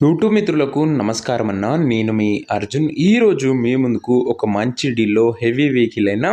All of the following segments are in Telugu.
యూట్యూబ్ మిత్రులకు నమస్కారం అన్న. నేను మీ అర్జున్. ఈరోజు మీ ముందుకు ఒక మంచి డీల్‌లో హెవీ వెహికల్ అయిన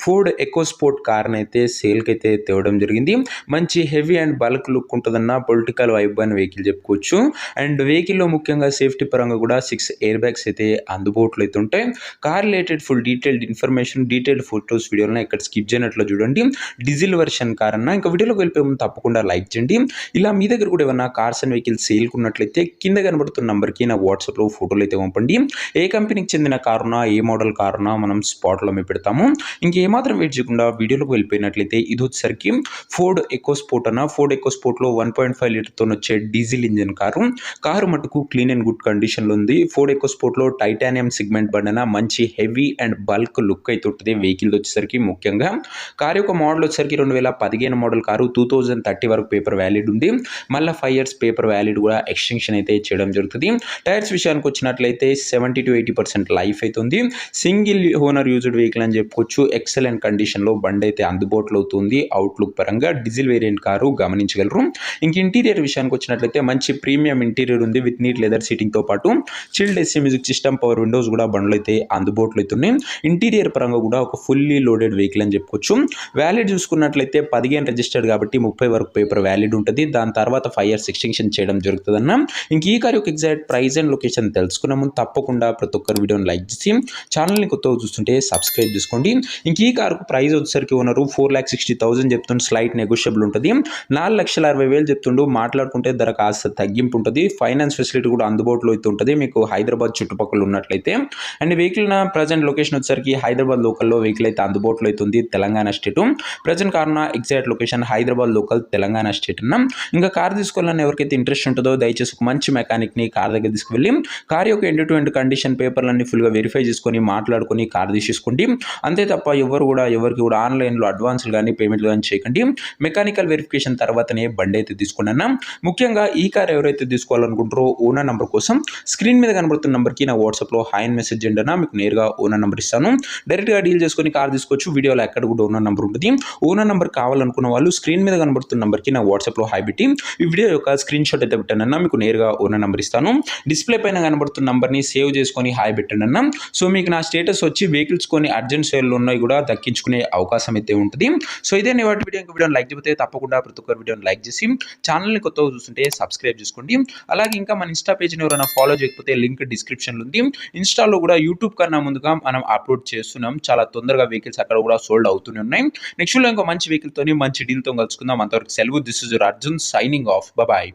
ఫోర్డ్ ఎకోస్పోర్ట్ కార్‌నైతే సేల్‌కైతే తేవడం జరిగింది. మంచి హెవీ అండ్ బల్క్ లుక్ ఉంటదన్న. పొలిటికల్ వైబ్ అని వెహికల్ చెప్పుకోవచ్చు. అండ్ వెహికల్‌లో ముఖ్యంగా సేఫ్టీ పరంగా కూడా 6 ఎయిర్ బ్యాగ్స్ అయితే అందుబాటులో అయితే ఉంటాయి. Car related full detailed information, detailed photos, వీడియోలను ఎక్కడ స్కిప్ చేయనట్లు చూడండి. డీజిల్ వెర్షన్ కార్ అన్న. ఇంకా వీడియోలోకి వెళ్ళిపోయే ముందు తప్పకుండా లైక్ చేయండి. ఇలా మీ దగ్గర కూడా ఏమన్నా కార్స్ అండ్ వెహికల్స్ సేల్‌కి ఉన్నట్లయితే కింద కనబడుతున్న నంబర్‌కి నా వాట్సాప్‌లో ఫోటోలు అయితే పంపండి. ఏ కంపెనీకి చెందిన కారునా, ఏ మోడల్ కారునా మనం స్పాట్‌లో పెడతాము. ఇంకేమాత్రం వెయిట్ చేయకుండా వీడియోలోకి వెళ్ళిపోయినట్లయితే ఇది వచ్చేసరికి ఫోర్డ్ ఎకోస్పోర్ట్ అన్న. ఫోర్డ్ ఎకోస్పోర్ట్‌లో 1.5 లీటర్‌తో వచ్చే డీజిల్ ఇంజిన్ కారు. కారు మటుకు క్లీన్ అండ్ గుడ్ కండిషన్‌లో ఉంది. ఫోర్డ్ ఎకోస్పోర్ట్‌లో టైటానియం సెగ్మెంట్ బండి అన్న. మంచి హెవీ అండ్ బల్క్ లుక్ అయితే ఉంటుంది వెహికల్ వచ్చేసరికి ముఖ్యంగా. కారు యొక్క మోడల్ వచ్చేసరికి 2015 మోడల్ కారు. 2030 వరకు పేపర్ వ్యాలిడ్ ఉంది. మళ్ళీ 5 ఇయర్స్ పేపర్ వ్యాలిడ్ కూడా ఎక్స్టెన్షన్ అయితే చేయడం జరుగుతుంది. టైర్స్ విషయానికి వచ్చినట్లయితే 70-80% లైఫ్ అయితే ఉంది. సింగిల్ ఓనర్ యూజ్డ్ వెహికల్ అని చెప్పుకోవచ్చు. ఎక్సలెంట్ కండిషన్లో బండి అయితే అందుబాటులో అవుతుంది. అవుట్లుక్ పరంగా డీజిల్ వేరియంట్ కారు గమనించగలరు. ఇంక ఇంటీరియర్ విషయానికి వచ్చినట్లయితే మంచి ప్రీమియం ఇంటీరియర్ ఉంది విత్ నీట్ లెదర్ సీటింగ్తో పాటు chilled AC music system, power Windows కూడా బండ్లు అయితే అందుబాటులో అవుతున్నాయి. ఇంటీరియర్ పరంగా కూడా ఒక ఫుల్లీ లోడెడ్ వెహికల్ అని చెప్పుకోవచ్చు. వ్యాలిడ్ చూసుకున్నట్లయితే 15 రిజిస్టర్డ్ కాబట్టి 30 వరకు పేపర్ వ్యాలిడ్ ఉంటుంది. దాని తర్వాత 5 ఇయర్స్ ఎక్స్టెన్షన్ చేయడం జరుగుతుందన్న. ఇంక ఈ కార్ యొక్క ఎగ్జాక్ట్ ప్రైస్ అండ్ లొకేషన్ తెలుసుకునే ముందు తప్పకుండా ప్రతి ఒక్కరు వీడియోని లైక్ చేసి ఛానల్ని కొత్తగా చూస్తుంటే సబ్స్క్రైబ్ చేసుకోండి. ఇంక ఈ కారుకు ప్రైస్ వచ్చేసరికి ఉన్నారు 4,60,000 చెప్తుండే, స్లైట్ నెగోషియబుల్ ఉంటుంది. 4,60,000 చెప్తుండు. మాట్లాడుకుంటే ధర కాస్త తగ్గింపు ఉంటుంది. ఫైనాన్స్ ఫెసిలిటీ కూడా అందుబాటులో అయితే ఉంటుంది మీకు హైదరాబాద్ చుట్టుపక్కల ఉన్నట్లయితే. అండ్ వెహికల్ నా ప్రజెంట్ లొకేషన్ వచ్చేసరికి హైదరాబాద్ లోకల్లో వెహికల్ అయితే అందుబాటులో అవుతుంది. తెలంగాణ స్టేట్ ప్రజెంట్ కార్ నా exact location Hyderabad local Telangana state అన్న. ఇంకా కార్ తీసుకోవాలని ఎవరికైతే ఇంట్రెస్ట్ ఉంటుందో దయచేసి ఒక మంచి మెకానిక్ని కార్ దగ్గర తీసుకువెళ్ళి కార్ యొక్క ఎండ్ టు ఎండ్ కండిషన్ పేపర్లన్నీ ఫుల్గా వెరిఫై చేసుకొని మాట్లాడుకొని కార్ తీసేసుకోండి. అంతే తప్ప ఎవరికి కూడా ఆన్లైన్లో అడ్వాన్స్లు కానీ పేమెంట్లు కానీ చేయకండి. మెకానికల్ వెరిఫికేషన్ తర్వాతనే బండి అయితే తీసుకోండి అన్న. ముఖ్యంగా ఈ కార్ ఎవరైతే తీసుకోవాలనుకుంటారో ఓనర్ నెంబర్ కోసం స్క్రీన్ మీద కనబడుతున్న నెంబర్కి నా వాట్సాప్లో హాయ్ అని మెసేజ్ చేయండి అన్న. మీకు నేరుగా ఓనర్ నెంబర్ ఇస్తాను. డైరెక్ట్గా డీల్ చేసుకొని కార్ తీసుకోవచ్చు. వీడియోలో ఎక్కడ కూడా ఓనర్ నెంబర్ ఉంటుంది. ఓనర్ నెంబర్ కావాలనుకున్న వాళ్ళు స్క్రీన్ మీద కనబడుతున్న నెంబర్కి నా వాట్సాప్లో హాయ్ పెట్టి ఈ వీడియో యొక్క స్క్రీన్ షాట్ అయితే పెట్టండి అన్న. మీకు నేరుగా ఓనర్ నెంబర్ ఇస్తాను. డిస్ప్లే పైన కనబడుతున్న నంబర్ని సేవ్ చేసుకొని హాయ్ పెట్టండి అన్న. సో మీకు నా స్టేటస్ వచ్చి వెహికల్స్ కొని అర్జెంట్ సేల్లో ఉన్నాయి కూడా దక్కించుకునే అవకాశం అయితే ఉంటుంది. సో ఇదే వాటి వీడియోని లైక్ చేస్తే తప్పకుండా ప్రతి ఒక్కరు వీడియోని లైక్ చేసి ఛానల్ని కొత్తగా చూస్తుంటే సబ్స్క్రైబ్ చేసుకోండి. అలాగే ఇంకా మన ఇన్స్టా పేజ్ని ఎవరైనా ఫాలో చేయకపోతే లింక్ డిస్క్రిప్షన్లో ఉంది. ఇన్స్టాలో కూడా యూట్యూబ్ కన్నా ముందుగా మనం అప్లోడ్ చేస్తున్నాం. చాలా తొందరగా వెహికల్స్ అక్కడ కూడా సోల్డ్ అవుతూనే ఉన్నాయి. నెక్స్ట్ ఇంకో మంచి వెహికల్తో మంచి డీల్తో కలుసుకుందాం. అంతవరకు సెలవు. This is your Arjun signing off. Bye.